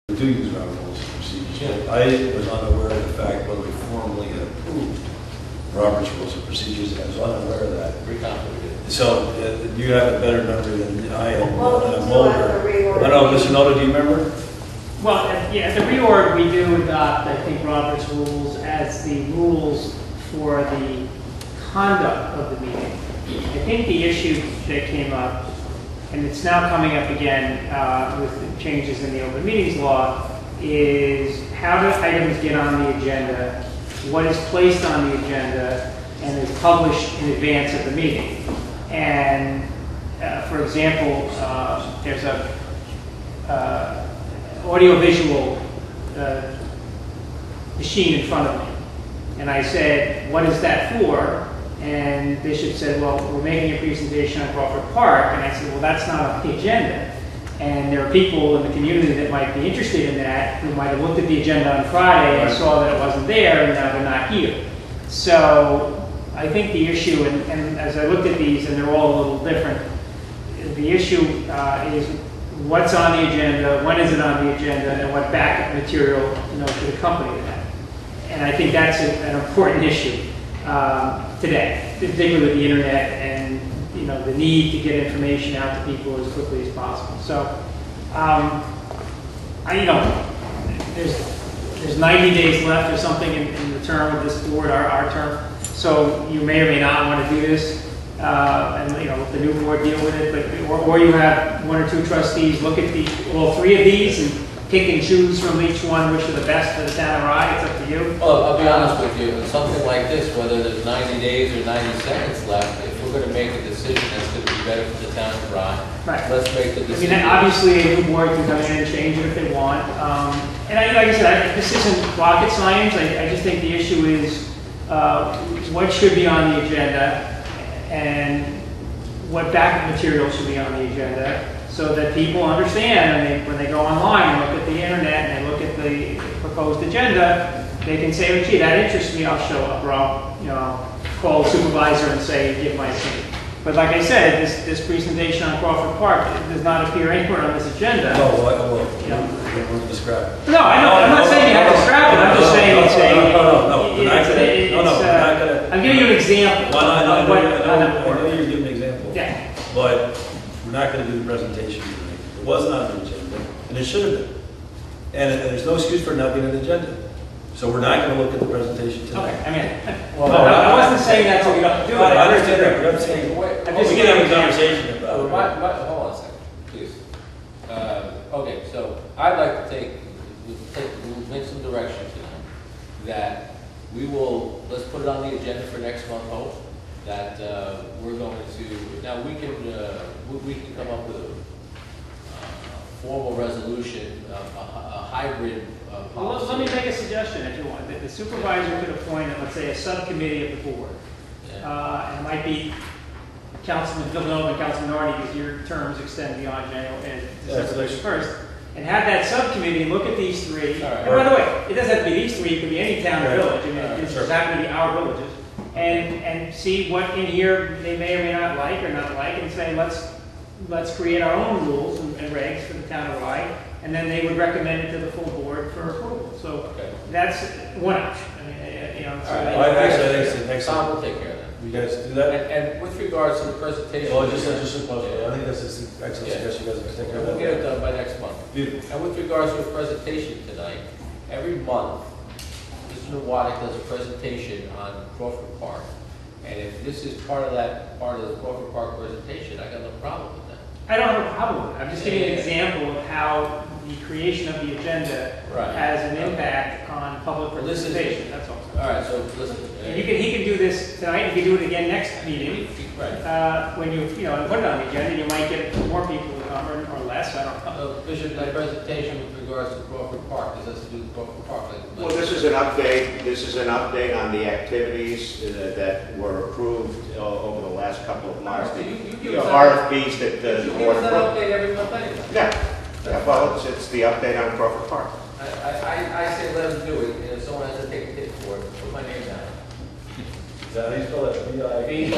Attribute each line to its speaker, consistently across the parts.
Speaker 1: We do use our rules and procedures. I was unaware of the fact whether we formally had approved Robert's Rules of Procedures. I was unaware of that.
Speaker 2: Pretty complicated.
Speaker 1: So you have a better memory than I am.
Speaker 3: Well,
Speaker 1: I'm
Speaker 3: so
Speaker 1: older. I don't know, Mr. Noto, do you remember?
Speaker 4: Well, yeah, the reorg, we do adopt, I think, Robert's rules as the rules for the conduct of the meeting. I think the issue that came up, and it's now coming up again with the changes in the open meetings law, is how do items get on the agenda, what is placed on the agenda, and is published in advance of the meeting. And for example, there's a audiovisual machine in front of me. And I said, what is that for? And Bishop said, well, we're making a presentation on Crawford Park. And I said, well, that's not on the agenda. And there are people in the community that might be interested in that who might have looked at the agenda on Friday and saw that it wasn't there, and now they're not here. So I think the issue, and as I looked at these, and they're all a little different, the issue is what's on the agenda, when is it on the agenda, and what backup material should accompany that. And I think that's an important issue today, particularly with the internet and the need to get information out to people as quickly as possible. So, there's 90 days left or something in the term of this board, our term. So you may or may not want to do this, and let the new board deal with it. But or you have one or two trustees look at all three of these and pick and choose from each one which are the best for the town of Rye. It's up to you.
Speaker 2: Well, I'll be honest with you, something like this, whether there's 90 days or 90 seconds left, if we're going to make a decision that's going to be better for the town of Rye,
Speaker 4: Right.
Speaker 2: let's make the decision.
Speaker 4: I mean, obviously, a new board can come in and change it if they want. And like I said, this isn't rocket science. I just think the issue is what should be on the agenda and what backup material should be on the agenda, so that people understand, and when they go online and look at the internet and they look at the proposed agenda, they can say, oh, gee, that interests me, I'll show up, or I'll call the supervisor and say, give my opinion. But like I said, this presentation on Crawford Park does not appear anywhere on this agenda.
Speaker 1: No, we'll describe it.
Speaker 4: No, I know. I'm not saying you have to scrap it. I'm just saying it's a.
Speaker 1: No.
Speaker 4: I'm giving you an example.
Speaker 1: I know you're giving an example.
Speaker 4: Yeah.
Speaker 1: But we're not going to do the presentation tonight. It wasn't on the agenda, and it should have been. And there's no excuse for it not being on the agenda. So we're not going to look at the presentation tonight.
Speaker 4: Okay. I mean, I wasn't saying that's what we don't do.
Speaker 1: I understand that, but I'm saying,
Speaker 4: I'm
Speaker 1: we
Speaker 4: just
Speaker 1: can have a
Speaker 4: giving you
Speaker 1: conversation about it.
Speaker 2: Hold on a second, please. Okay, so I'd like to we'll make some direction tonight that let's put it on the agenda for next month, hope, that we're going to, now we can come up with a formal resolution, a hybrid policy.
Speaker 4: Well, let me make a suggestion if you want. The supervisor could appoint, let's say, a subcommittee of the board.
Speaker 2: Yeah.
Speaker 4: And it might be Councilman Villanova and Councilman Nardi, because your terms extend beyond January and December 1st. And have that subcommittee look at these three.
Speaker 2: All right.
Speaker 4: And by the way, it doesn't have to be these three, it could be any town or village. I mean, it just happen to be our villages. And see what in here they may or may not like or not like, and say, let's create our own rules and regs for the town of Rye, and then they would recommend it to the full board for approval. So that's one option. I mean, so
Speaker 1: I think it's the next
Speaker 2: Tom
Speaker 1: time.
Speaker 2: will take care of that.
Speaker 1: You guys do that?
Speaker 2: And with regards to the presentation.
Speaker 1: Oh, just I think that's an excellent suggestion. You guys can take care of
Speaker 2: We'll
Speaker 1: that.
Speaker 2: get it done by next month.
Speaker 1: Beautiful.
Speaker 2: And with regards to the presentation tonight, every month, Mr. Nowotnik does a presentation on Crawford Park. And if this is part of the Crawford Park presentation, I got no problem with that.
Speaker 4: I don't have a problem with it. I'm just giving an example of how the creation of the agenda has an impact on public participation. That's all.
Speaker 2: All right, so listen.
Speaker 4: He can do this tonight. He can do it again next meeting.
Speaker 2: Right.
Speaker 4: When you put it on the agenda, you might get more people to come or less. I don't know.
Speaker 2: Bishop, my presentation with regards to Crawford Park, does this do with Crawford Park?
Speaker 5: Well, this is an update. This is an update on the activities that were approved over the last couple of months.
Speaker 2: So you give
Speaker 5: The
Speaker 2: us
Speaker 5: RFPs that the
Speaker 2: you give
Speaker 5: board
Speaker 2: us that
Speaker 5: approved.
Speaker 2: update every month anyway.
Speaker 5: Yeah, well, it's the update on Crawford Park.
Speaker 2: I say let them do it, and if someone has to take a hit for it, put my name down.
Speaker 1: Is that how you spell it? B-I-V?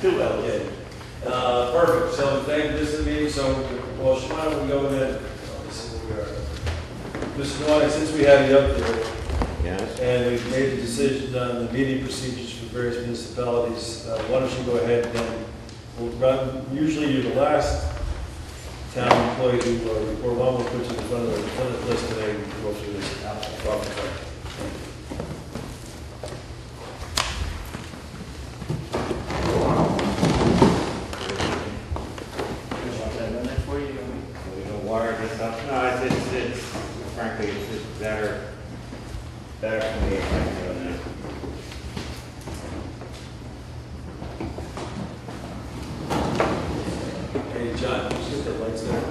Speaker 1: Okay. Perfect. So this is the meeting. So, well, why don't we go then? Mr. Nowotnik, since we have you up there,
Speaker 5: Yes?
Speaker 1: and we've made the decision on the meeting procedures for various municipalities, why don't you go ahead and we'll run, usually you're the last town employee to report one, we'll put you in front of the list today and go through this.
Speaker 5: We can wire this up. No, it's frankly, it's just better for me if I can do it.
Speaker 1: Hey, John, you see the lights there?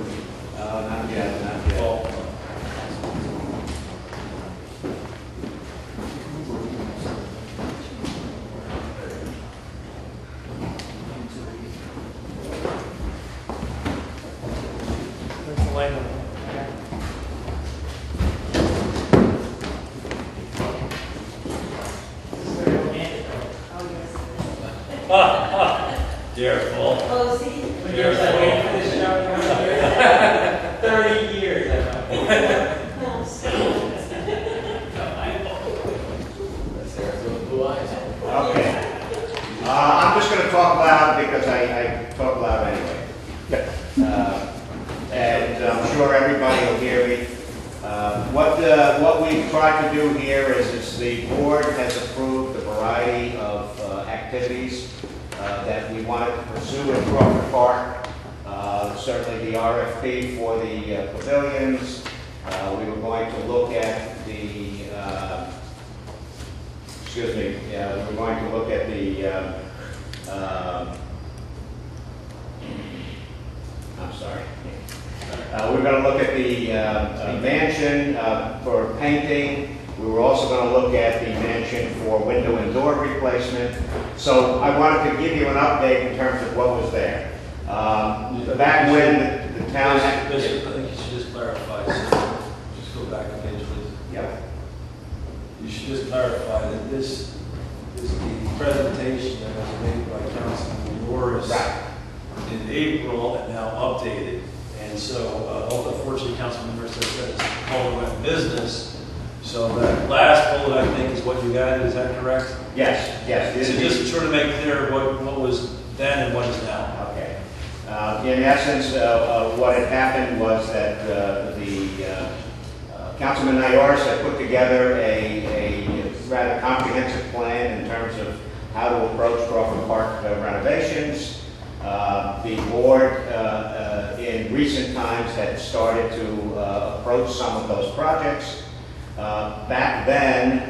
Speaker 5: Not yet, not yet.
Speaker 1: Oh.
Speaker 4: There's the light on.
Speaker 1: Careful.
Speaker 3: Oh, see?
Speaker 4: Years I waited for this job, 30 years I know.
Speaker 3: No, see.
Speaker 2: That's Sarah's little blue eyes.
Speaker 5: Okay. I'm just going to talk loud because I talk loud anyway. And I'm sure everybody will hear me. What we've tried to do here is the board has approved a variety of activities that we wanted to pursue in Crawford Park. Certainly the RFP for the pavilions. We were going to look at the, we were going to look at the, I'm sorry. We're going to look at the mansion for painting. We were also going to look at the mansion for window and door replacement. So I wanted to give you an update in terms of what was there. Back when the town had...
Speaker 1: Bishop, I think you should just clarify, so just go back a page, please.
Speaker 5: Yep.
Speaker 1: You should just clarify that this is the presentation that was made by Councilman Norris
Speaker 5: Right.
Speaker 1: in April and now updated. And so, unfortunately, Councilman Norris has said it's called went business. So that last bullet, I think, is what you got, is that correct?
Speaker 5: Yes, yes.
Speaker 1: So just to sort of make clear what was then and what is now.
Speaker 5: Okay. In essence, what had happened was that Councilman Nyoris had put together a rather comprehensive plan in terms of how to approach Crawford Park renovations. The board in recent times had started to approach some of those projects. Back then,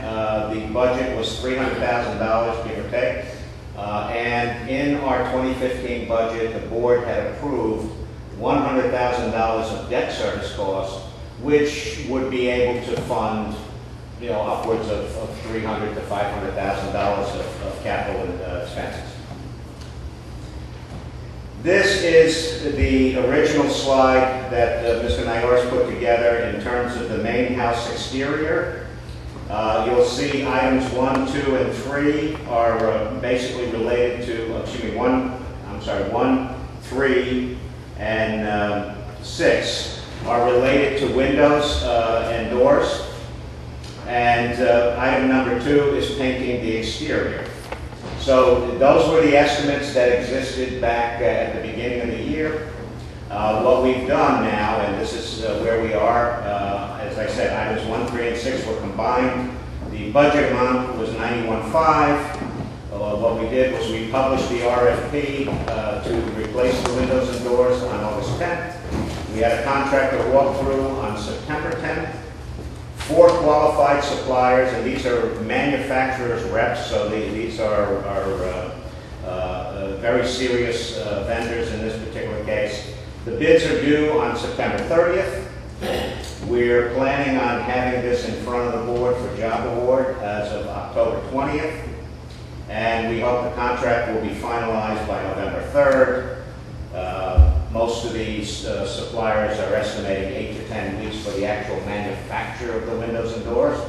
Speaker 5: the budget was $300,000, give or take. And in our 2015 budget, the board had approved $100,000 of debt service costs, which would be able to fund, upwards of $300,000 to $500,000 of capital expenses. This is the original slide that Mr. Nyoris put together in terms of the main house exterior. You'll see items 1, 2, and 3 are basically related to, 1, 3, and 6 are related to windows and doors. And item number 2 is painting the exterior. So those were the estimates that existed back at the beginning of the year. What we've done now, and this is where we are, as I said, items 1, 3, and 6 were combined. The budget amount was $91,500. What we did was we published the RFP to replace the windows and doors on August 10th. We had a contractor walkthrough on September 10th. 4 qualified suppliers, and these are manufacturers' reps, so these are very serious vendors in this particular case. The bids are due on September 30th. We're planning on having this in front of the board for job award as of October 20th, and we hope the contract will be finalized by November 3rd. Most of these suppliers are estimating 8 to 10 weeks for the actual manufacture of the windows and doors,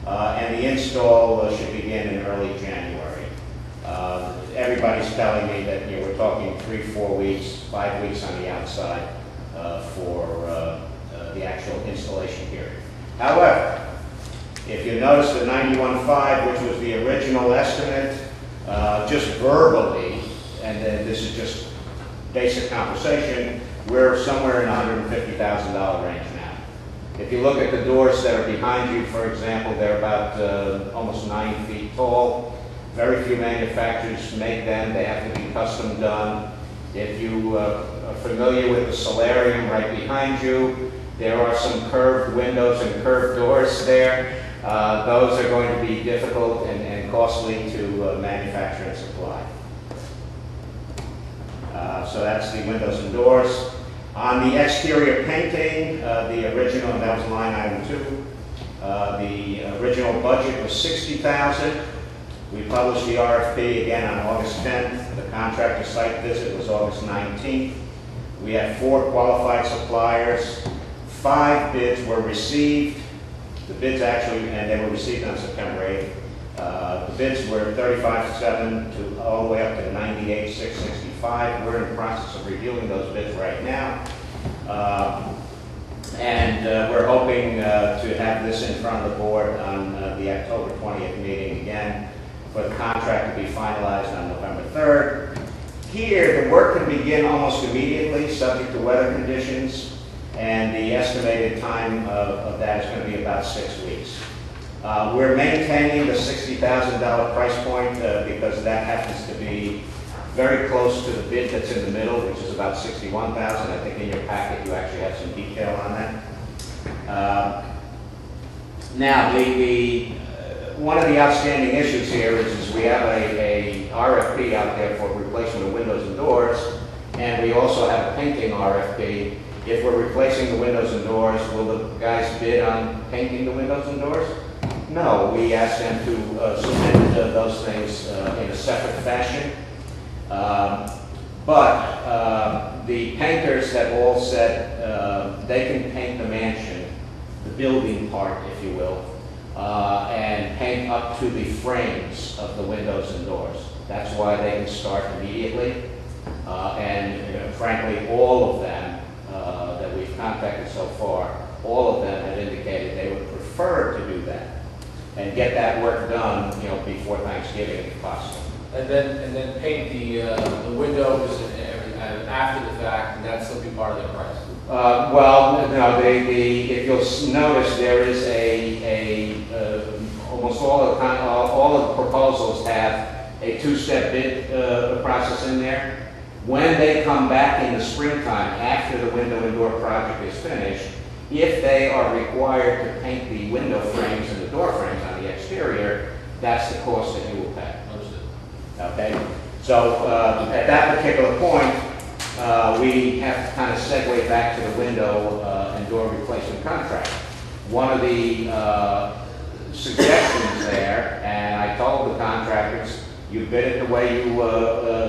Speaker 5: and the install should begin in early January. Everybody's telling me that we're talking 3, 4 weeks, 5 weeks on the outside for the actual installation period. However, if you notice the 91.5, which was the original estimate, just verbally, and then this is just basic conversation, we're somewhere in $150,000 range now. If you look at the doors that are behind you, for example, they're about almost 9 feet tall. Very few manufacturers make them. They have to be custom done. If you are familiar with the solarium right behind you, there are some curved windows and curved doors there. Those are going to be difficult and costly to manufacture and supply. So that's the windows and doors. On the exterior painting, the original, and that was line item 2, the original budget was $60,000. We published the RFP again on August 10th. The contractor site visit was August 19th. We had 4 qualified suppliers. 5 bids were received. The bids actually, and they were received on September 8th. The bids were 35.7 to all the way up to 98,665. We're in the process of reviewing those bids right now. We're hoping to have this in front of the board on the October 20th meeting again for the contract to be finalized on November 3rd. Here, the work can begin almost immediately, subject to weather conditions, and the estimated time of that is going to be about 6 weeks. We're maintaining the $60,000 price point because that happens to be very close to the bid that's in the middle, which is about $61,000. I think in your packet you actually have some detail on that. Now, one of the outstanding issues here is we have a RFP out there for replacement of windows and doors, and we also have a painting RFP. If we're replacing the windows and doors, will the guys bid on painting the windows and doors? No, we asked them to submit those things in a separate fashion. The painters have all said they can paint the mansion, the building part, if you will, and paint up to the frames of the windows and doors. That's why they can start immediately. Frankly, all of them that we've contacted so far, all of them have indicated they would prefer to do that and get that work done, before Thanksgiving if possible.
Speaker 2: And then paint the windows and everything after the fact, and that's still be part of their price.
Speaker 5: No, if you'll notice, there is almost all of the proposals have a 2-step bid process in there. When they come back in the springtime, after the window and door project is finished, if they are required to paint the window frames and the door frames on the exterior, that's the cost that you will pay.
Speaker 2: Understood.
Speaker 5: Okay, so at that particular point, we have to kind of segue back to the window and door replacement contract. One of the suggestions there, and I told the contractors, you bid it the way you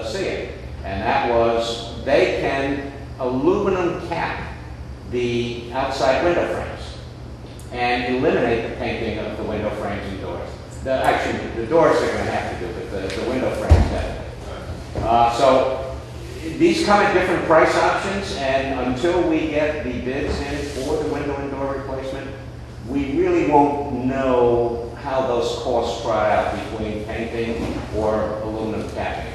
Speaker 5: see it, and that was they can aluminum cap the outside window frames and eliminate the painting of the window frames and doors. Actually, the doors they're going to have to do, but the window frames definitely. So these come at different price options, and until we get the bids in for the window and door replacement, we really won't know how those costs spread out between painting or aluminum capping.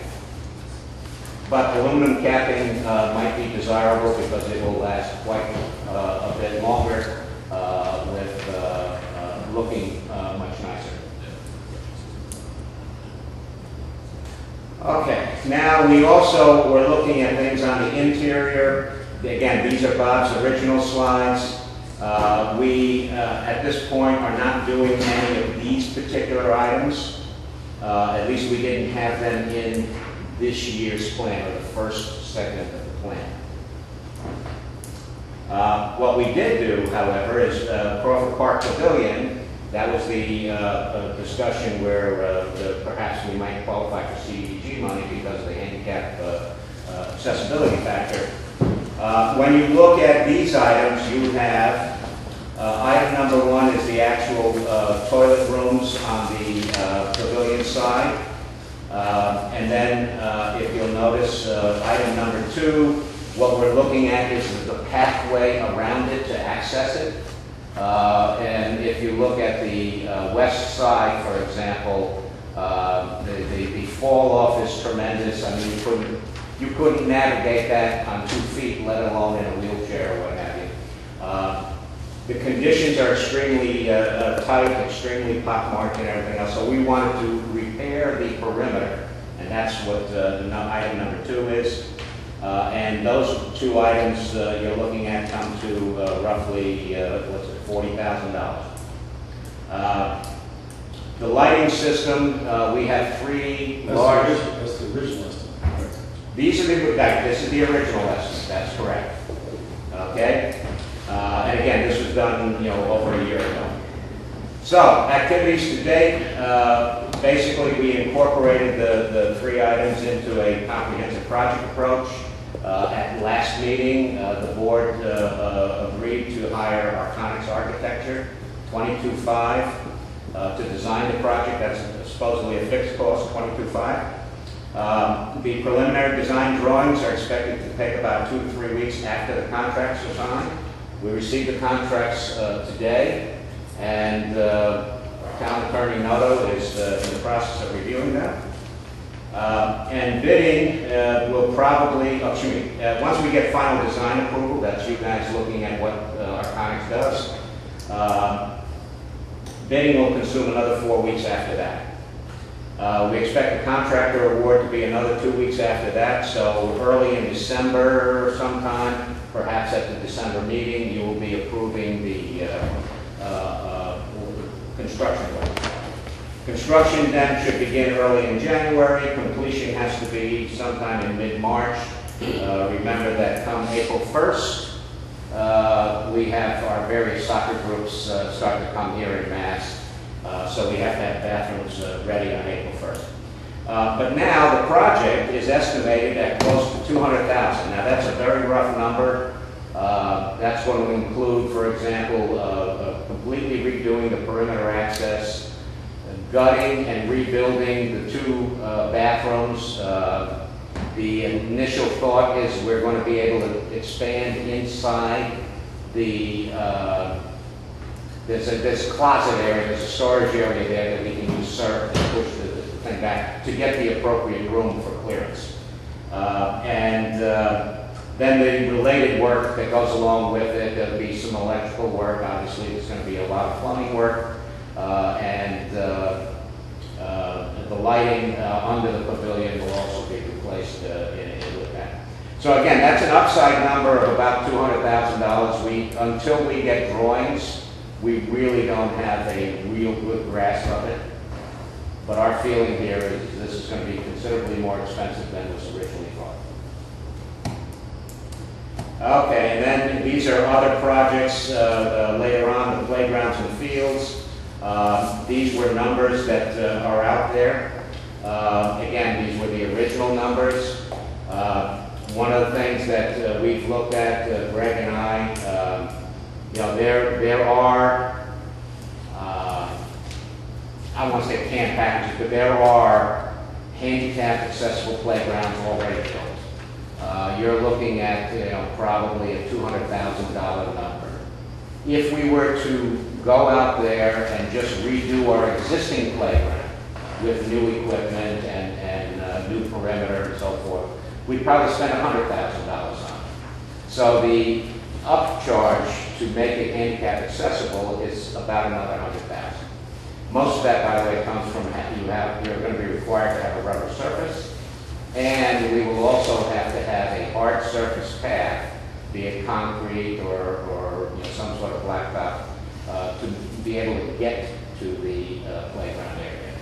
Speaker 5: But aluminum capping might be desirable because it will last quite a bit longer with looking much nicer. Okay, now we also were looking at things on the interior. Again, these are Bob's original slides. We, at this point, are not doing any of these particular items. At least we didn't have them in this year's plan, or the first segment of the plan. What we did do, however, is Crawford Park Pavilion. That was the discussion where perhaps we might qualify for CDBG money because of the handicap accessibility factor. When you look at these items, you have item number 1 is the actual toilet rooms on the pavilion side. And then, if you'll notice, item number 2, what we're looking at is the pathway around it to access it. And if you look at the west side, for example, the fall off is tremendous. I mean, you couldn't navigate that on 2 feet, let alone in a wheelchair or what have you. The conditions are extremely tight, extremely pockmarked and everything else, so we wanted to repair the perimeter, and that's what item number 2 is. And those 2 items you're looking at come to roughly, $40,000. The lighting system, we have 3 large...
Speaker 1: That's the original estimate.
Speaker 5: These are this is the original estimate, that's correct. Okay? And again, this was done, over a year ago. So, activities to date, basically we incorporated the 3 items into a comprehensive project approach. At last meeting, the board agreed to hire Arconics Architecture, 22.5, to design the project. That's supposedly a fixed cost, 22.5. The preliminary design drawings are expected to take about 2 to 3 weeks after the contracts are signed. We received the contracts today, and Town Attorney Noto is in the process of reviewing them. And bidding will probably, once we get final design approval, that's you guys looking at what Arconics does, bidding will consume another 4 weeks after that. We expect the contractor award to be another 2 weeks after that, so early in December sometime, perhaps at the December meeting, you will be approving the construction work. Construction then should begin early in January. Completion has to be sometime in mid-March. Remember that come April 1st, we have our various soccer groups start to come here in mass. So we have to have bathrooms ready on April 1st. But now the project is estimated at close to $200,000. Now that's a very rough number. That's going to include, for example, completely redoing the perimeter access, gutting and rebuilding the 2 bathrooms. The initial thought is we're going to be able to expand inside the, there's a closet area, there's a storage area there that we can use serve and push the thing back to get the appropriate room for clearance. Then the related work that goes along with it, there'll be some electrical work, obviously there's going to be a lot of plumbing work, and the lighting under the pavilion will also be replaced with that. So again, that's an upside number of about $200,000. Until we get drawings, we really don't have a real good grasp of it. But our feeling here is this is going to be considerably more expensive than was originally thought. Okay, and then these are other projects later on, the playgrounds and fields. These were numbers that are out there. Again, these were the original numbers. One of the things that we've looked at, Greg and I, there are, I don't want to say camp packages, but there are handicap accessible playgrounds already built. You're looking at, probably a $200,000 number. If we were to go out there and just redo our existing playground with new equipment and new perimeter and so forth, we'd probably spend $100,000 on it. So the upcharge to make it handicap accessible is about another $100,000. Most of that, by the way, comes from you're going to be required to have a rubber surface, and we will also have to have a hard surface path, be it concrete or some sort of blacktop, to be able to get to the playground area.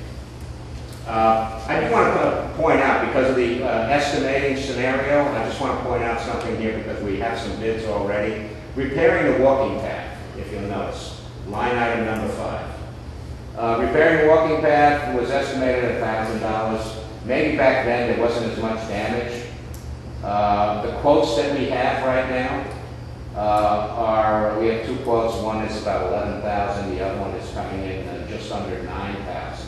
Speaker 5: I just want to point out, because of the estimating scenario, I just want to point out something here because we have some bids already. Repairing the walking path, if you'll notice, line item number 5. Repairing the walking path was estimated at $1,000. Maybe back then there wasn't as much damage. The quotes that we have right now we have 2 quotes. One is about $11,000. The other one is coming in just under $9,000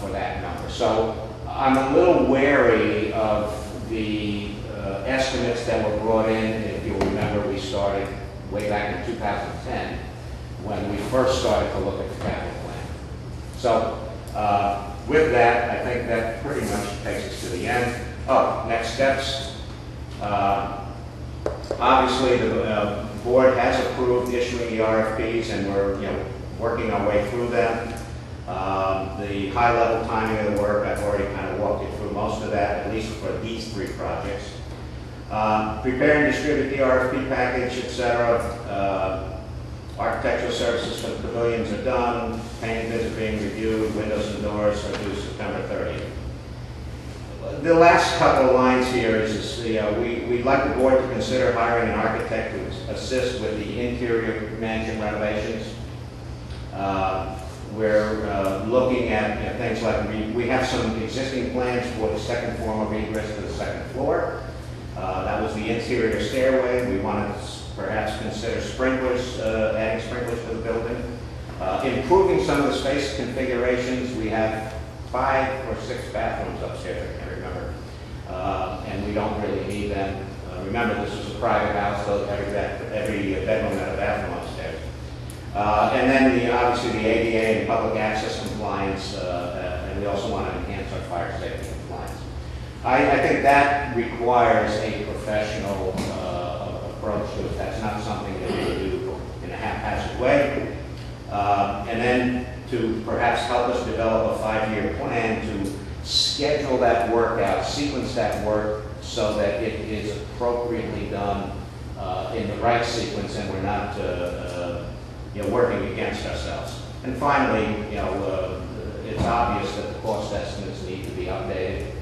Speaker 5: for that number. So I'm a little wary of the estimates that were brought in. If you remember, we started way back in 2010, when we first started to look at the capital plan. So with that, I think that pretty much takes us to the end. Oh, next steps. Obviously, the board has approved issuing the RFPs, and we're working our way through them. The high-level timing of the work, I've already kind of walked you through most of that, at least for these 3 projects. Prepare and distribute the RFP package, etc. Architectural services for the pavilions are done. Painting bids are being reviewed. Windows and doors are due September 30th. The last couple of lines here is we'd like the board to consider hiring an architect to assist with the interior mansion renovations. We're looking at things like we have some existing plans for the second form of egress to the second floor. That was the interior stairway. We want to perhaps consider sprinklers, adding sprinklers to the building. Improving some of the space configurations. We have 5 or 6 bathrooms upstairs, I can't remember. And we don't really need them. Remember, this was a private house, so every bedroom had a bathroom upstairs. And then obviously the ADA and public access compliance, and we also want to enhance our fire safety compliance. I think that requires a professional approach to it. That's not something that we do in a haphazard way. And then to perhaps help us develop a 5-year plan to schedule that work out, sequence that work so that it is appropriately done in the right sequence, and we're not working against ourselves. And finally, it's obvious that the cost estimates need to be updated.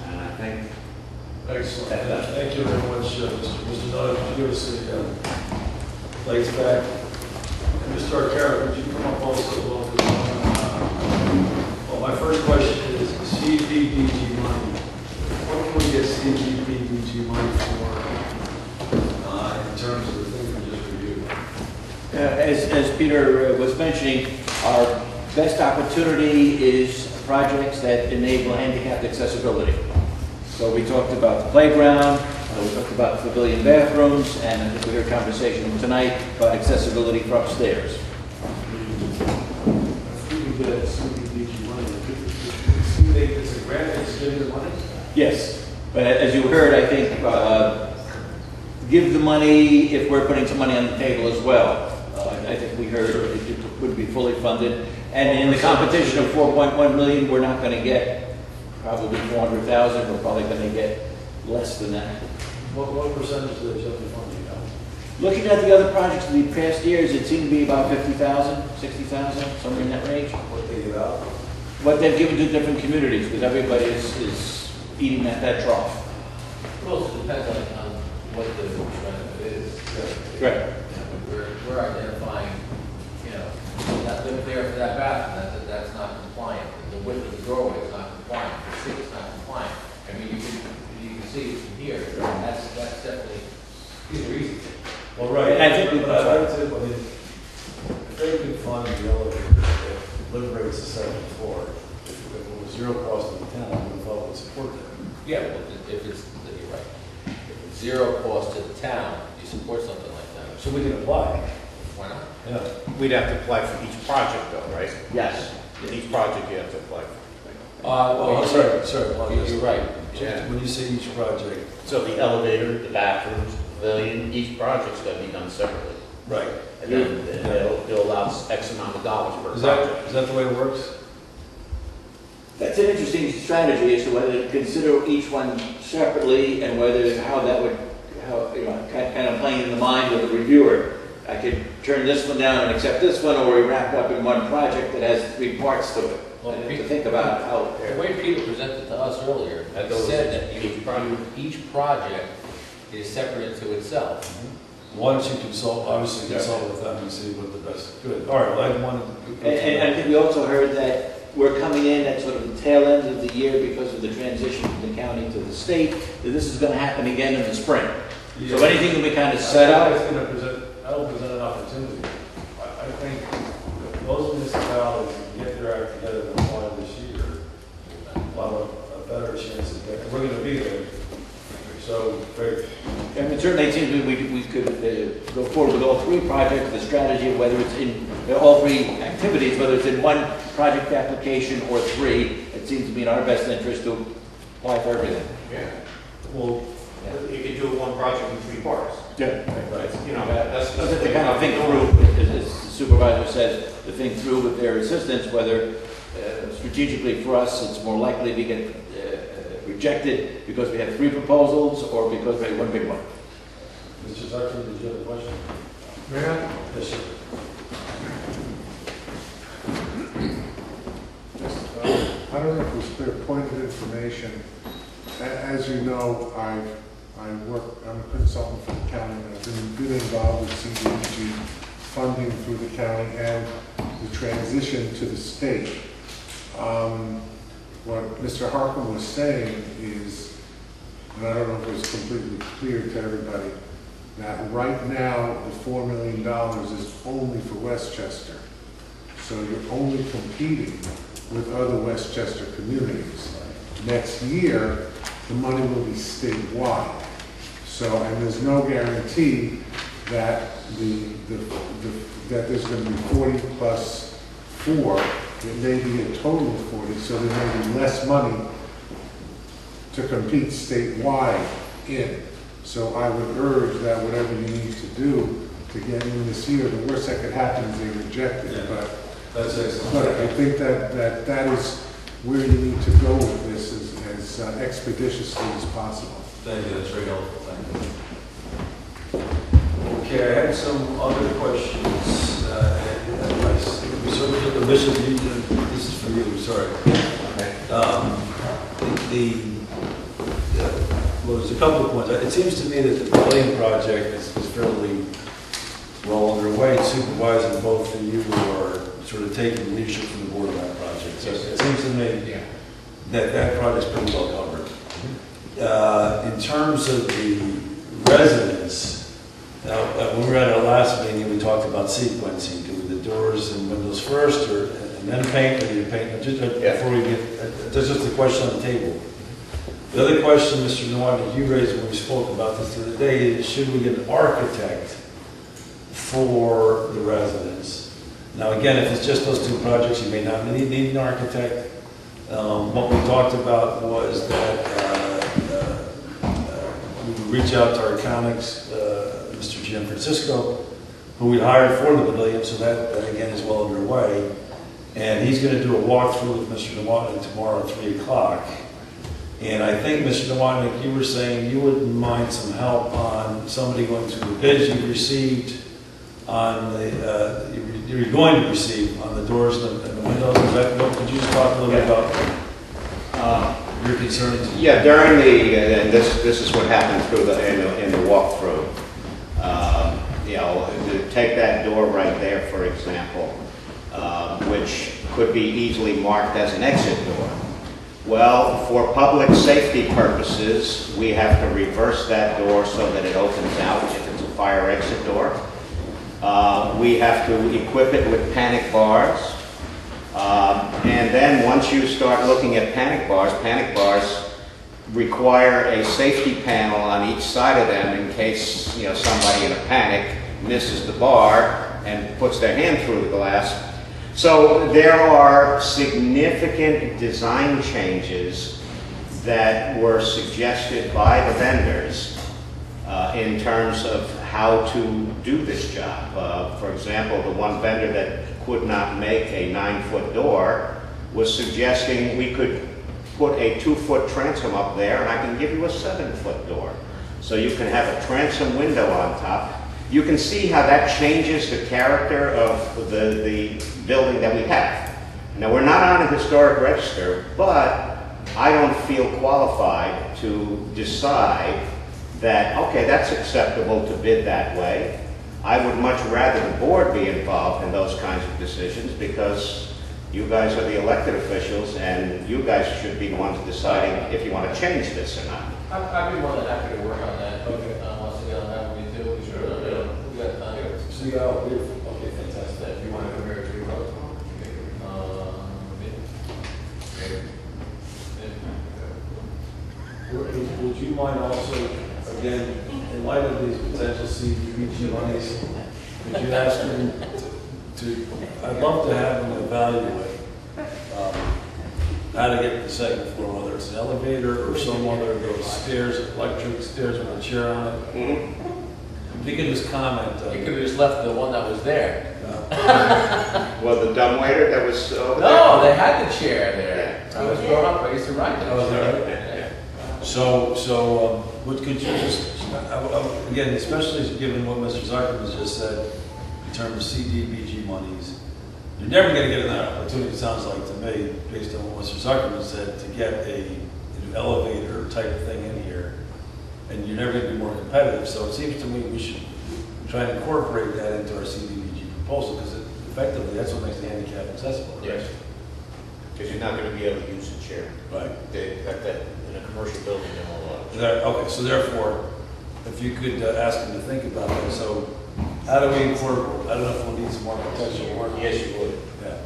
Speaker 5: And I think
Speaker 1: Excellent. Thank you very much, Mr. Nutter. Could you give us the lights back? And Mr. Arcaro, could you come up also? Well, my first question is CDBG money. What can we get CDBG money for in terms of the things we just reviewed?
Speaker 3: As Peter was mentioning, our best opportunity is projects that enable handicapped accessibility. So we talked about the playground, we talked about pavilion bathrooms, and I think we heard conversation tonight about accessibility for upstairs.
Speaker 1: If we can get CDBG money, it's a grant that's giving the money?
Speaker 3: Yes, but as you heard, I think give the money if we're putting some money on the table as well. I think we heard it would be fully funded. And in the competition of 4.1 million, we're not going to get probably 400,000. We're probably going to get less than that.
Speaker 1: What percentage of the general fund do you know?
Speaker 3: Looking at the other projects in the past years, it seemed to be about 50,000, 60,000, somewhere in that range.
Speaker 1: What they give out?
Speaker 3: What they've given to different communities, because everybody is eating at that trough.
Speaker 2: It also depends on what the benefit is.
Speaker 3: Right.
Speaker 2: We're identifying, that's been clear for that bathroom, that's not compliant. The width of the doorway is not compliant, the sink is not compliant. I mean, you can see it from here, that's definitely, these are easy.
Speaker 1: Well, right.
Speaker 3: And I think we-
Speaker 1: if they can fund the elevator that liberates the second floor, if it was zero cost to the town, I would have thought would support that.
Speaker 2: Yeah, well, if it's, you're right. If it's zero cost to the town, you support something like that.
Speaker 1: So we can apply.
Speaker 2: Why not?
Speaker 1: Yeah.
Speaker 6: We'd have to apply for each project though, right?
Speaker 5: yes.
Speaker 6: Each project you have to apply for.
Speaker 1: Oh, sorry. Well,
Speaker 2: You're right.
Speaker 6: Yeah.
Speaker 1: When you say each project.
Speaker 6: So the elevator, the bathrooms, pavilion, each project's gotta be done separately.
Speaker 1: Right.
Speaker 6: And then they'll allow X amount of dollars per
Speaker 1: Is
Speaker 6: project.
Speaker 1: that the way it works?
Speaker 3: That's an interesting strategy as to whether to consider each one separately and how that would, kind of playing in the mind of the reviewer. I could turn this one down and accept this one, or we wrap it up in one project that has 3 parts to it.
Speaker 2: Well,
Speaker 3: I have to think about how.
Speaker 2: The way Peter presented to us earlier,
Speaker 6: That
Speaker 2: he
Speaker 6: goes
Speaker 2: said that
Speaker 6: each
Speaker 2: each project is separate into itself.
Speaker 1: Why don't you consult with them and see what the best, good. All right, well, I wanted to.
Speaker 3: And I think we also heard that we're coming in at sort of the tail end of the year because of the transition from the county to the state, that this is going to happen again in the spring. So anything that we kind of set up.
Speaker 1: That'll present an opportunity. I think those municipalities can get their act together and apply this year. We'll have a better chance of getting, we're going to be there. So, great.
Speaker 3: I mean, certainly it seems we could go forward with all three projects, the strategy of whether it's in all three activities, whether it's in one project application or three, it seems to be in our best interest to apply for everything.
Speaker 6: Yeah.
Speaker 1: Well,
Speaker 6: You could do one project in 3 parts.
Speaker 3: Yeah.
Speaker 6: Right. You know, that's
Speaker 3: So that
Speaker 6: the
Speaker 3: they kind of think through, as the supervisor says, to think through with their assistance, whether strategically for us, it's more likely to get rejected because we have 3 proposals or because we have one big one.
Speaker 1: Mr. Zucker, did you have a question?
Speaker 7: Mayor?
Speaker 1: Yes, sir.
Speaker 7: I don't know if it was clear, point of information. As you know, I'm a consultant for the county, and I've been involved with CDBG funding through the county and the transition to the state. What Mr. Harkin was saying is, and I don't know if it was completely clear to everybody, that right now the $4 million is only for Westchester. So you're only competing with other Westchester communities. Next year, the money will be statewide. So, and there's no guarantee that that there's going to be 40 plus 4. It may be a total of 40, so there may be less money to compete statewide in. So I would urge that whatever you need to do to get in this year, the worst that could happen is they reject it.
Speaker 1: Yeah.
Speaker 7: But
Speaker 1: That's excellent.
Speaker 7: but I think that is where you need to go with this as expeditiously as possible.
Speaker 1: Thank you, that's very helpful, thank you. Okay, I had some other questions. We sort of took a mission, this is for you, sorry. Well, there's a couple of points. It seems to me that the pavilion project is fairly well underway. Supervising both of you are sort of taking leadership from the board on that project. So it seems to me that project's pretty well covered. In terms of the residents, when we were at our last meeting, we talked about sequencing. Do the doors and windows first, and then paint, or do you paint? Just before we get, there's just a question on the table. The other question, Mr. Nowotnik, you raised when we spoke about this the other day, is should we get an architect for the residents? Now, again, if it's just those 2 projects, you may not need an architect. What we talked about was that we would reach out to our accountants, Mr. Gianfrancisco, who we hired for the pavilion, so that again is well underway. And he's going to do a walkthrough with Mr. Nowotnik tomorrow at 3 o'clock. And I think, Mr. Nowotnik, you were saying you wouldn't mind some help on somebody going through the bids you received on the, you're going to receive on the doors and the windows. Is that what, could you just talk a little bit about your concerns?
Speaker 5: Yeah, during the, and this is what happened through in the walkthrough. You know, to take that door right there, for example, which could be easily marked as an exit door. Well, for public safety purposes, we have to reverse that door so that it opens out if it's a fire exit door. We have to equip it with panic bars. And then once you start looking at panic bars require a safety panel on each side of them in case, you know, somebody in a panic misses the bar and puts their hand through the glass. So there are significant design changes that were suggested by the vendors in terms of how to do this job. For example, the one vendor that could not make a 9-foot door was suggesting we could put a 2-foot transom up there and I can give you a 7-foot door. So you can have a transom window on top. You can see how that changes the character of the building that we have. Now, we're not on a historic register, but I don't feel qualified to decide that, okay, that's acceptable to bid that way. I would much rather the board be involved in those kinds of decisions because you guys are the elected officials and you guys should be the ones deciding if you want to change this or not.
Speaker 2: I'd be more than happy to work on that. Okay. Once again, on that, we do. Sure. We got time.
Speaker 1: So you got, okay, fantastic.
Speaker 2: If you want to come here to vote.
Speaker 1: Would you mind also, again, in light of these potential CDBG monies, could you ask them to, I'd love to have them evaluate how to get to the second floor, whether it's an elevator or some other of those stairs, electric stairs with a chair on it. If you could just comment on
Speaker 2: You
Speaker 1: it.
Speaker 2: could have just left the one that was there.
Speaker 5: Well, the dumbwaiter that was over there?
Speaker 2: No, they had the chair there. I was growing up, I used to ride that.
Speaker 1: Oh, is that right?
Speaker 2: Yeah.
Speaker 1: So, what could you just, again, especially given what Mr. Zuckerman just said, in terms of CDBG monies, you're never gonna get an opportunity, it sounds like to me, based on what Mr. Zuckerman said, to get an elevator type of thing in here, and you're never gonna be more competitive, so it seems to me we should try and incorporate that into our CDBG proposal, because effectively, that's what makes the handicap accessible. Right?
Speaker 6: Yes. Because you're not gonna be able to use the chair.
Speaker 1: Right.
Speaker 6: They got that in a commercial building, they won't allow it.
Speaker 1: Okay, so therefore, if you could ask them to think about that, so how do we incorporate, I don't know if we'll need some more potential work.
Speaker 6: Yes, you would.
Speaker 1: Yeah.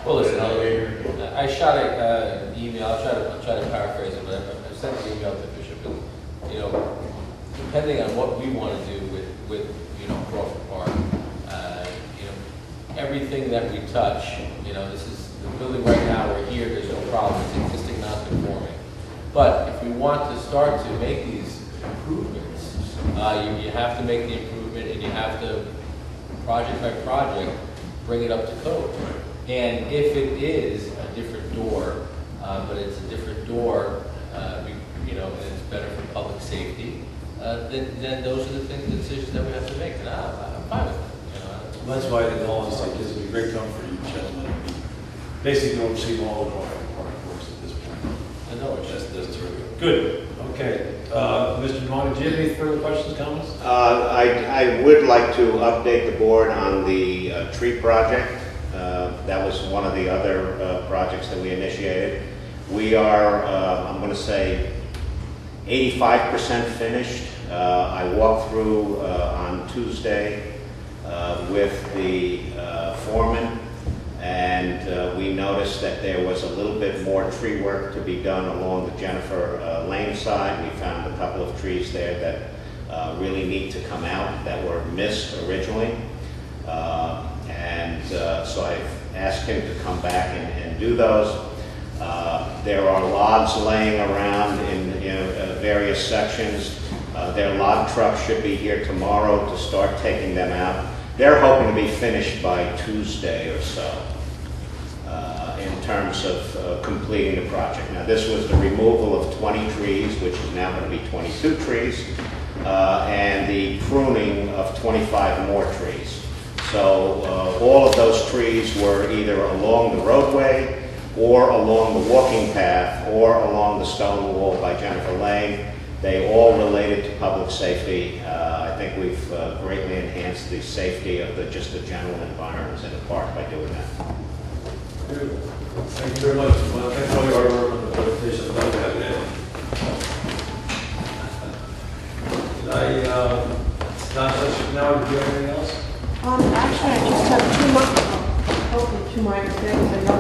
Speaker 2: Well, listen,
Speaker 6: Elevator.
Speaker 2: I shot an email, I'll try to paraphrase it, but I sent an email to Bishop, and, you know, depending on what we want to do with you know, Crawford Park, you know, everything that we touch, you know, this is, the building right now, we're here, there's no problem, it's existing, non-conforming. But if we want to start to make these improvements, you have to make the improvement, and you have to, project by project, bring it up to code. And if it is a different door, but it's a different door, you know, and it's better for public safety, then those are the things, the decisions that we have to make, and I'm fine with it. You know,
Speaker 1: Well, that's why I think all this stuff gives me great comfort, you gentlemen. Basically, overseeing all the park works at this point.
Speaker 2: I know it's just,
Speaker 1: That's terrific. Good, okay. Mr. Devon, do you have any further questions, comments?
Speaker 5: I would like to update the board on the tree project. That was one of the other projects that we initiated. We are, I'm going to say, 85% finished. I walked through on Tuesday with the foreman, and we noticed that there was a little bit more tree work to be done along the Jennifer Lane side. We found a couple of trees there that really need to come out that were missed originally. So I've asked him to come back and do those. There are logs laying around in various sections. Their log truck should be here tomorrow to start taking them out. They're hoping to be finished by Tuesday or so in terms of completing the project. Now, this was the removal of 20 trees, which is now going to be 22 trees, and the pruning of 25 more trees. So all of those trees were either along the roadway or along the walking path or along the stone wall by Jennifer Lane. They all related to public safety. I think we've greatly enhanced the safety of just the general environments in the park by doing that.
Speaker 1: Thank you very much. Well, thanks for all your hard work on the presentation. About that. Don, now, do you have anything else?
Speaker 8: Actually, I just have hopefully two minor things. I know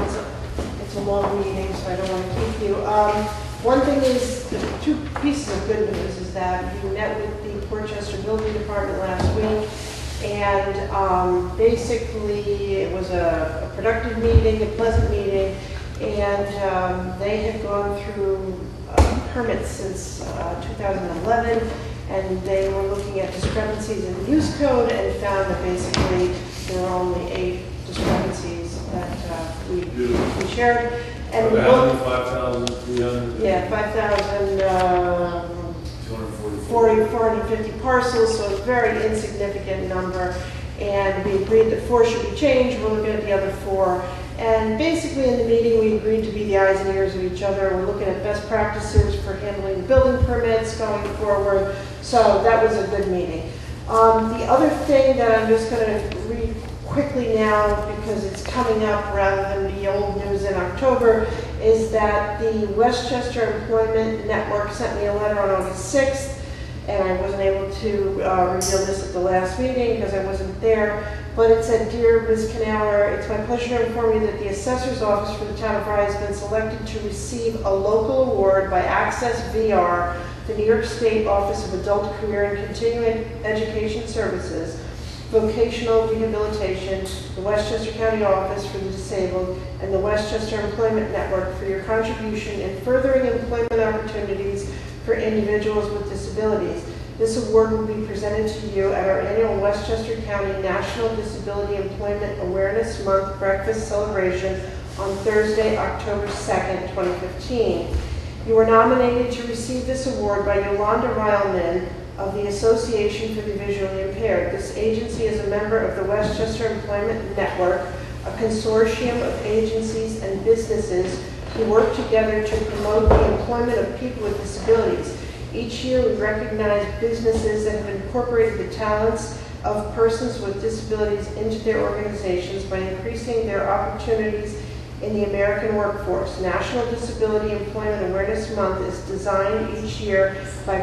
Speaker 8: it's a long meeting, so I don't want to keep you. One thing is, the two pieces of good news is that we met with the Portchester Building Department last week, and basically it was a productive meeting, a pleasant meeting, and they had gone through permits since 2011, and they were looking at discrepancies in the use code and found that basically there were only 8 discrepancies that we shared. And we looked,
Speaker 1: 5,300.
Speaker 8: yeah, 5,000, 450 parcels, so a very insignificant number. And we agreed that 4 should be changed. We're looking at the other 4. And basically in the meeting, we agreed to be the eyes and ears of each other. We're looking at best practices for handling building permits going forward. So that was a good meeting. The other thing that I'm just going to read quickly now, because it's coming up rather than the old news in October, is that the Westchester Employment Network sent me a letter on August 6th, and I wasn't able to reveal this at the last meeting because I wasn't there, but it said, "Dear Ms. Knauer, it's my pleasure to inform you that the Assessor's Office for the Town of Rye has been selected to receive a local award by Access VR the New York State Office of Adult Career and Continuing Education Services, Vocational Rehabilitation, the Westchester County Office for the Disabled, and the Westchester Employment Network for your contribution in furthering employment opportunities for individuals with disabilities. This award will be presented to you at our annual Westchester County National Disability Employment Awareness Month breakfast celebration on Thursday, October 2nd, 2015. You are nominated to receive this award by Yolanda Reilman of the Association for the Visually Impaired. This agency is a member of the Westchester Employment Network, a consortium of agencies and businesses who work together to promote the employment of people with disabilities. Each year we recognize businesses that have incorporated the talents of persons with disabilities into their organizations by increasing their opportunities in the American workforce. National Disability Employment Awareness Month is designed each year by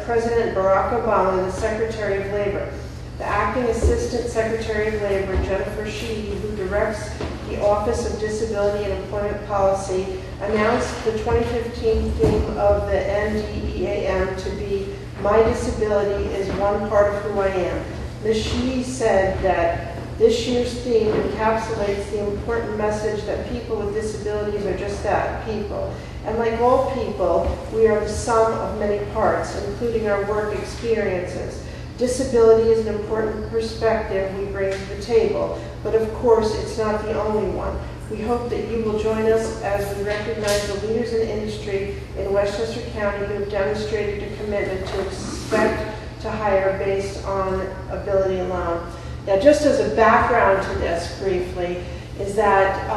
Speaker 8: President Barack Obama, the Secretary of Labor. The Acting Assistant Secretary of Labor, Jennifer Sheehy, who directs the Office of Disability and Employment Policy, announced the 2015 theme of the NDEAM to be "My Disability is One Part of Who I Am." Ms. Sheehy said that this year's theme encapsulates the important message that people with disabilities are just that, people. And like all people, we are the sum of many parts, including our work experiences. Disability is an important perspective we bring to the table, but of course it's not the only one. We hope that you will join us as we recognize the leaders in the industry in Westchester County who have demonstrated a commitment to expect to hire based on ability alone. Now, just as a background to this briefly, is that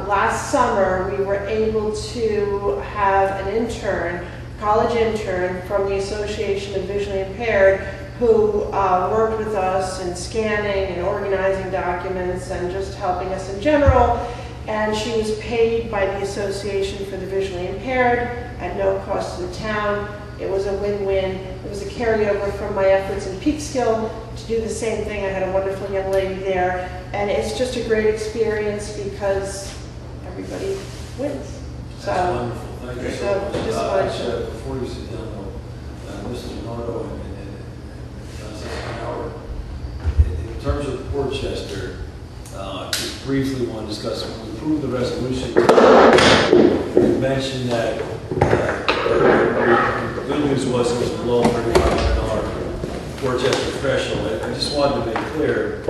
Speaker 8: last summer we were able to have an intern, college intern from the Association of Visually Impaired who worked with us in scanning and organizing documents and just helping us in general. And she was paid by the Association for the Visually Impaired at no cost to the town. It was a win-win. It was a carryover from my efforts in Peekskill to do the same thing. I had a wonderful young lady there. And it's just a great experience because everybody wins.
Speaker 1: That's
Speaker 8: So,
Speaker 1: wonderful. Thank you so much.
Speaker 8: just wanted
Speaker 1: Actually, before you sit down, though, Mrs. Bernardo and Howard, in terms of Portchester, just briefly want to discuss, when we approved the resolution, you mentioned that the good news was it was below $35 Portchester threshold. I just wanted to make clear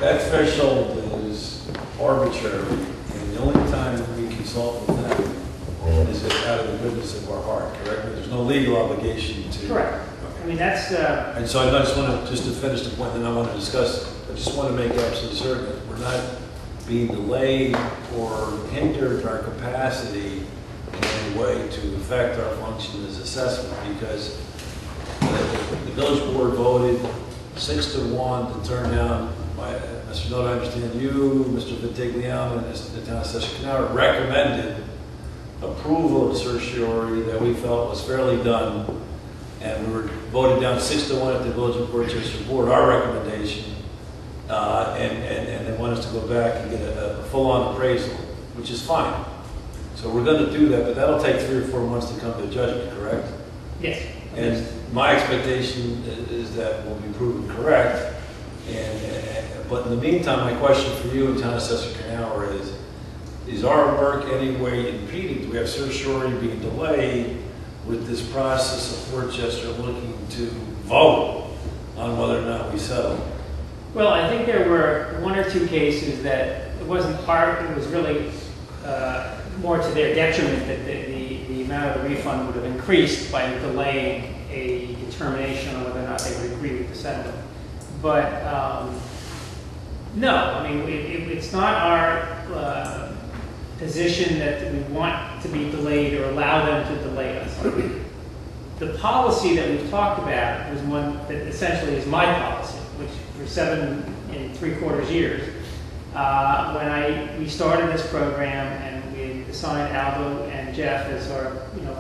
Speaker 1: that threshold is arbitrary, and the only time we consult with them is out of the goodness of our heart, correct? There's no legal obligation to.
Speaker 4: Correct. I mean, that's,
Speaker 1: And so I just want to, just to finish the point that I want to discuss, I just want to make absolutely certain that we're not being delayed or hindered in our capacity in any way to affect our function as assessment, because the village board voted 6-1 to turn down, Mr. Note, I understand you, Mr. Vitigliano, and the town assessor Canara recommended approval of certiorari that we felt was fairly done, and we were voted down 6-1 at the Village of Portchester Board, our recommendation, and they want us to go back and get a full-on appraisal, which is fine. So we're going to do that, but that'll take 3 or 4 months to come to judgment, correct?
Speaker 4: yes.
Speaker 1: And my expectation is that we'll be proven correct. But in the meantime, my question for you and Town Assessor Canauer is our work any way impeded? Do we have certiorari being delayed with this process of Portchester looking to vote on whether or not we settle?
Speaker 4: Well, I think there were 1 or 2 cases that it wasn't part, it was really more to their detriment that the amount of the refund would have increased by delaying a determination on whether or not they would agree with the settlement. But no, I mean, it's not our position that we want to be delayed or allow them to delay us. The policy that we've talked about was one that essentially is my policy, which for 7 3/4 years, when we started this program and we assigned Aldo and Jeff as our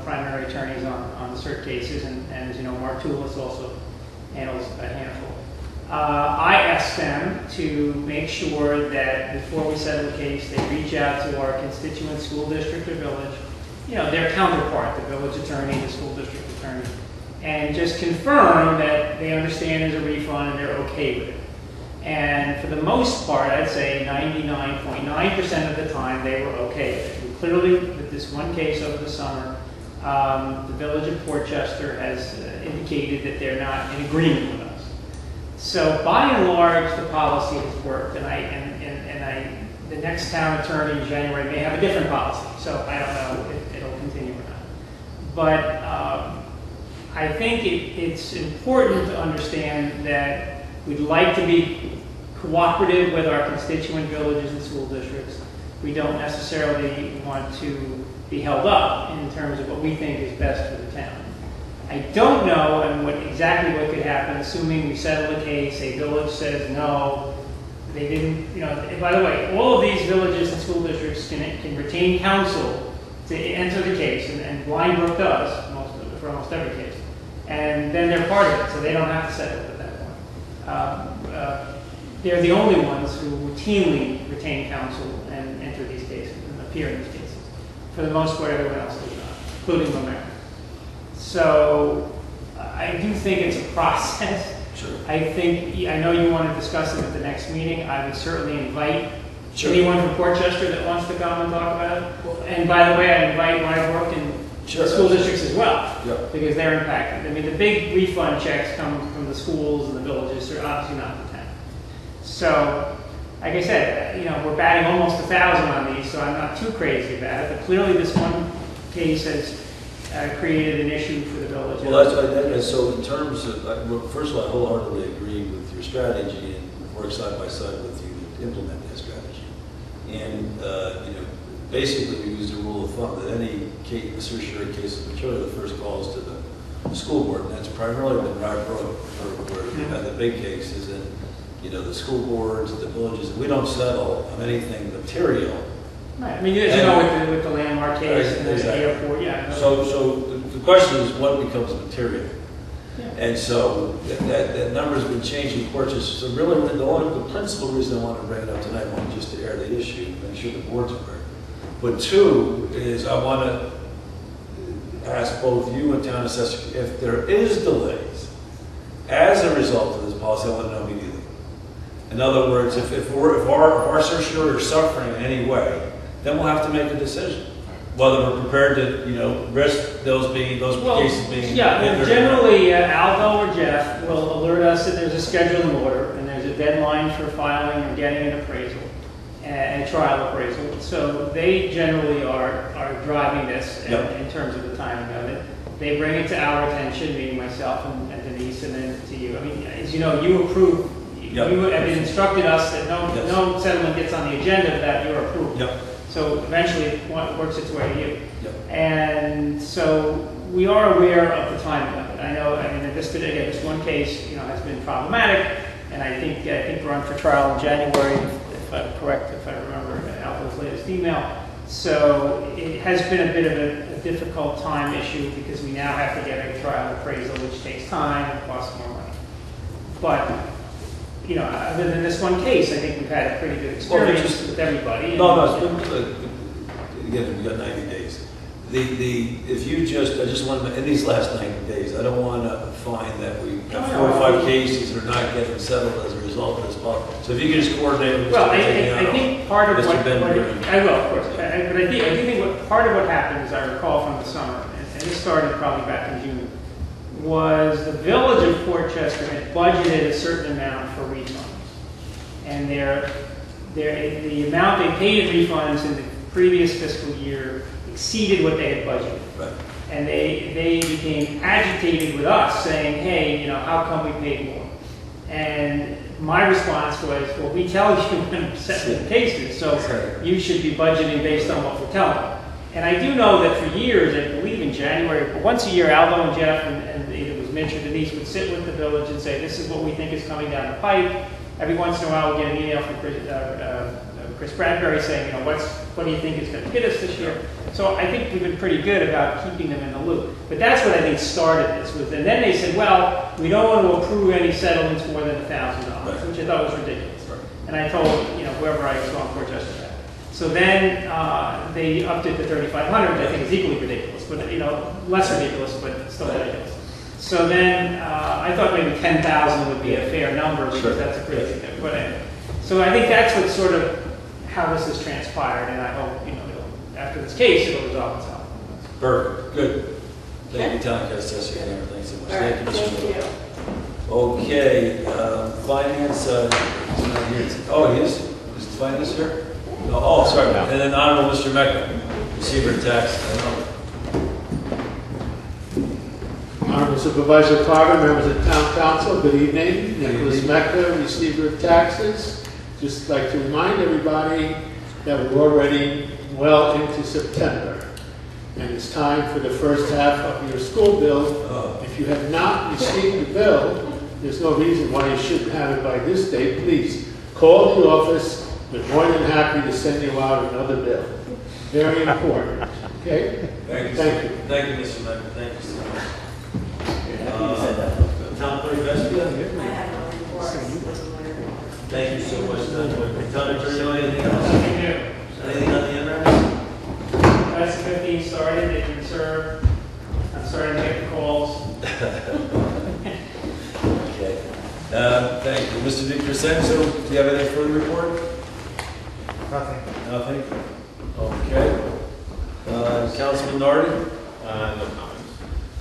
Speaker 4: primary attorneys on the cert cases, and as you know, Mark Toulis also handles a handful. I asked them to make sure that before we settle the case, they reach out to our constituent school district or village their counterpart, the village attorney, the school district attorney, and just confirm that they understand there's a refund and they're okay with it. And for the most part, I'd say 99.9% of the time, they were okay with it. And clearly, with this one case over the summer, the village of Portchester has indicated that they're not in agreement with us. So by and large, the policy has worked, the next town attorney in January may have a different policy, so I don't know if it'll continue or not. But I think it's important to understand that we'd like to be cooperative with our constituent villages and school districts. We don't necessarily want to be held up in terms of what we think is best for the town. I don't know exactly what could happen, assuming we settle the case, a village says no, they didn't, and by the way, all of these villages and school districts can retain counsel to enter the case, and Blindbrook does for almost every case. And then they're part of it, so they don't have to settle it at that point. They're the only ones who routinely retain counsel and enter these cases and appear in these cases. For the most part, everyone else does not, including Mecca. So I do think it's a process.
Speaker 1: Sure.
Speaker 4: I know you want to discuss it at the next meeting. I would certainly invite anyone from Portchester that wants to come and talk about it. And by the way, I invite my work in the school districts as well, because they're impacted. I mean, the big refund checks come from the schools and the villages, they're obviously not the town. So, like I said, we're batting almost 1,000 on these, so I'm not too crazy about it. But clearly, this one case has created an issue for the village.
Speaker 1: Well, that's right. So in terms of, first of all, I wholeheartedly agree with your strategy and work side by side with you to implement that strategy. And, basically we use the rule of thumb that any certiorari case of maturity, the first call is to the school board. And that's primarily been Rybrook, where we've had the big cases. And, the school boards, the villages, we don't settle on anything material.
Speaker 4: Right. I mean, as with the landmark case and the airport,
Speaker 1: So the question is, what becomes material?
Speaker 4: Yeah.
Speaker 1: And so that number's been changing in Portchester. So really, the principal reason I want to bring it up tonight, one, just to air the issue, make sure the board's aware. But two is I want to ask both you and town assessor, if there is delays as a result of this policy, I want to know immediately. In other words, if our certiorari are suffering in any way, then we'll have to make a decision whether we're prepared to, risk those cases being.
Speaker 4: Yeah, generally, Aldo or Jeff will alert us that there's a scheduling order and there's a deadline for filing and getting an appraisal and a trial appraisal. So they generally are driving this in terms of the timing of it. They bring it to our attention, meaning myself and Denise, and then to you. I mean, as you know, you approve.
Speaker 1: Yep.
Speaker 4: You have instructed us that no settlement gets on the agenda without your approval.
Speaker 1: Yep.
Speaker 4: So eventually it works its way to you.
Speaker 1: Yep.
Speaker 4: And so we are aware of the timing of it. This one case, has been problematic, and I think we're on for trial in January, if I'm correct, if I remember Alpha's latest email. So it has been a bit of a difficult time issue because we now have to get a trial appraisal, which takes time and costs more money. But other than this one case, I think we've had a pretty good experience with everybody.
Speaker 1: No, again, we've got 90 days. I just want to, in these last 90 days, I don't want to find that we have 4 or 5 cases that are not getting settled as a result of this policy. So if you could just coordinate with
Speaker 4: Well, I think part of
Speaker 1: Mr. Ben
Speaker 4: I will, of course. But I do think part of what happened, as I recall from the summer, and this started probably back in June, was the village of Portchester had budgeted a certain amount for refunds. And the amount they paid in refunds in the previous fiscal year exceeded what they had budgeted.
Speaker 1: Right.
Speaker 4: And they became agitated with us, saying, hey, how come we paid more? And my response was, well, we tell you when we settle the cases, so you should be budgeting based on what we're telling you. And I do know that for years, I believe in January, but once a year, Aldo and Jeff and it was Mitch or Denise would sit with the village and say, this is what we think is coming down the pipe. Every once in a while, we'll get an email from Chris Bradbury saying, what do you think is going to hit us this year? So I think we've been pretty good about keeping them in the loop. But that's what I think started this with. And then they said, well, we don't want to approve any settlements more than $1,000, which I thought was ridiculous. And I told, whoever I saw in Portchester that. So then they upped it to 3,500, which I think is equally ridiculous, but less ridiculous, but still ridiculous. So then I thought maybe 10,000 would be a fair number because
Speaker 1: Sure.
Speaker 4: that's a pretty significant. But anyway, so I think that's what sort of how this has transpired, and I hope after this case it'll resolve itself.
Speaker 1: Perfect, good. Thank you, Town Councilor, thanks so much.
Speaker 8: All right,
Speaker 1: Thank you, Mr.
Speaker 8: thank
Speaker 1: Miller.
Speaker 8: you.
Speaker 1: Okay, finance, he's not here. Oh, he is? Is the finance here? No, oh, sorry. And then Honorable Mr. Mecca, receiver of tax.
Speaker 9: Honorable Supervisor Carter, members of the Town Council, good evening. Nicholas Mecca, receiver of taxes. Just like to remind everybody that we're already well into September. And it's time for the first half of your school bill. If you have not received the bill, there's no reason why you shouldn't have it by this date. Please call the office. We're more than happy to send you out another bill. Very important. Okay?
Speaker 1: Thank you.
Speaker 9: Thank you.
Speaker 1: Thank you, Mr. Mecca. Thank you so much. Town Clerk Vestry, I'm here. Thank you so much, Town Clerk. Town Attorney, anything else?
Speaker 4: Nothing new.
Speaker 1: Anything on the internet?
Speaker 4: That's 15 started, they've been served. I'm starting to get the calls.
Speaker 1: Okay. Thank you. Mr. DiCrescenzo, do you have anything further to report?
Speaker 9: Nothing.
Speaker 1: Nothing? Okay. Councilman Nardi?
Speaker 6: No comments.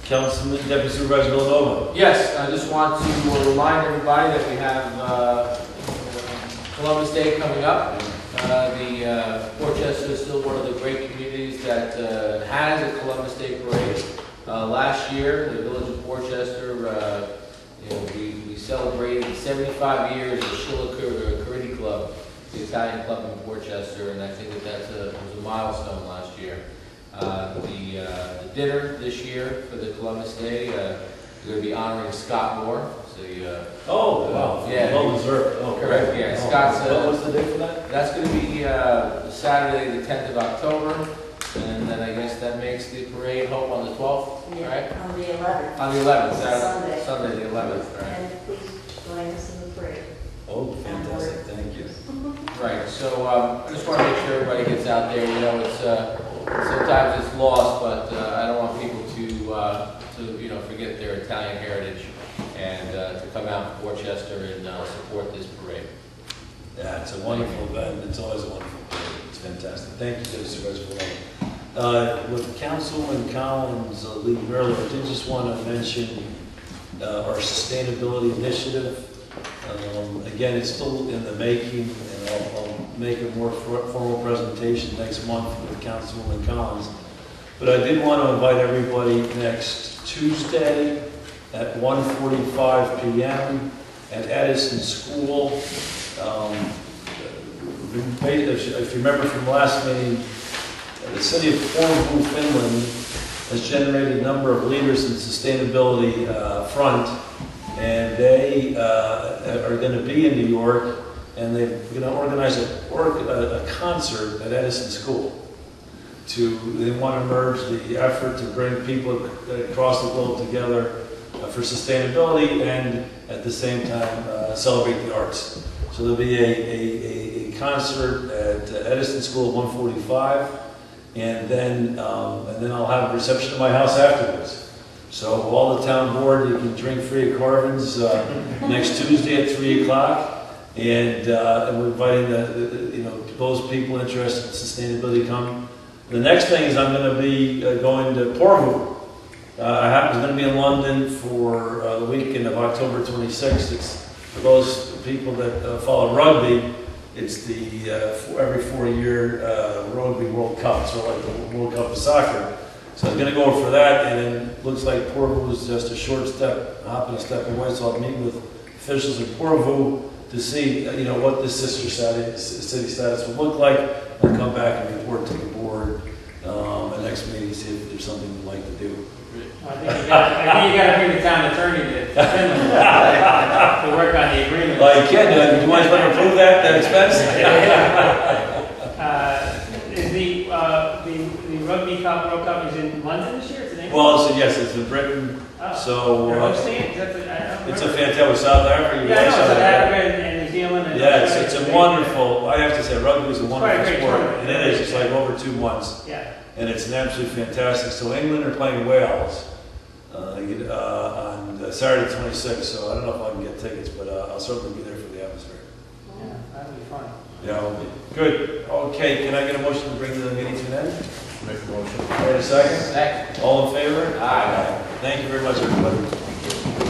Speaker 1: Councilman Deputy Supervisor Villanova?
Speaker 2: Yes, I just want to remind everybody that we have Columbus Day coming up. Portchester is still one of the great communities that has a Columbus Day parade. Last year, the village of Portchester, we celebrated 75 years of Shilla Caridi Club, the Italian club in Portchester, and I think that was a milestone last year. The dinner this year for the Columbus Day, we're going to be honoring Scott Moore. So,
Speaker 1: Oh, wow.
Speaker 2: Yeah.
Speaker 1: Well deserved. Oh,
Speaker 2: correct, yeah.
Speaker 1: Oh.
Speaker 2: Scott's,
Speaker 1: What's the date for that?
Speaker 2: that's going to be Saturday, the 10th of October, and then I guess that makes the parade home on the 12th, right?
Speaker 10: On the 11th.
Speaker 2: On the 11th,
Speaker 10: Sunday.
Speaker 2: Sunday the 11th, right?
Speaker 10: And please join us in the parade.
Speaker 1: Oh, fantastic. Thank you.
Speaker 2: Right, so I just want to make sure everybody gets out there. It's sometimes it's lost, but I don't want people to forget their Italian heritage and to come out to Portchester and support this parade.
Speaker 1: Yeah, it's a wonderful event. It's always a wonderful parade. It's fantastic. Thank you, Deputy Supervisor Villanova. With Councilman Collins leading earlier, I did just want to mention our sustainability initiative. Again, it's still in the making, and I'll make a more formal presentation next month with Councilwoman Collins. But I did want to invite everybody next Tuesday at 1:45 p.m. at Edison School. If you remember from last meeting, the city of Porvoo, Finland, has generated a number of leaders in sustainability front, and they are going to be in New York, and they're going to organize a concert at Edison School. They want to merge the effort to bring people across the globe together for sustainability and at the same time celebrate the arts. So there'll be a concert at Edison School at 1:45, and then I'll have a reception at my house afterwards. So all the town board, you can drink free at Carvin's next Tuesday at 3 o'clock, and we're inviting those people interested in sustainability to come. The next thing is I'm going to be going to Porvoo. I was going to be in London for the weekend of October 26th. It's for those people that follow rugby. It's the every 4-year Rugby World Cup, sort of like the World Cup of soccer. So I was going to go for that, and it looks like Porvoo is just a short step, hopping a step away. So I'll meet with officials in Porvoo to see, what this sister city status will look like. I'll come back and report to the board at next meeting, see if there's something we'd like to do.
Speaker 4: I think you got to bring the town attorney to Finland to work on the agreement.
Speaker 1: Well, you can. Do you want to approve that expense?
Speaker 4: Is the Rugby Cup, World Cup is in London this year? It's in England?
Speaker 1: Well, yes, it's in Britain.
Speaker 4: Oh,
Speaker 1: So
Speaker 4: they're hosting it?
Speaker 1: it's a fantastic South Africa.
Speaker 4: Yeah, I know, South Africa and New Zealand and
Speaker 1: Yeah, it's a wonderful, I have to say, rugby is a
Speaker 4: quite a
Speaker 1: wonderful
Speaker 4: great
Speaker 1: sport,
Speaker 4: tournament.
Speaker 1: and it is, it's like over 2 months,
Speaker 4: Yeah.
Speaker 1: and it's an absolutely fantastic. So England are playing Wales on Saturday 26th, so I don't know if I can get tickets, but I'll certainly be there for the atmosphere.
Speaker 4: Yeah, that'll be fun.
Speaker 1: Yeah, okay. Good. Okay, can I get a motion to bring the meeting to an end?
Speaker 6: Make a motion.
Speaker 1: Wait a second.
Speaker 2: Second.
Speaker 1: All in favor?
Speaker 2: Aye.
Speaker 1: Thank you very much, everybody.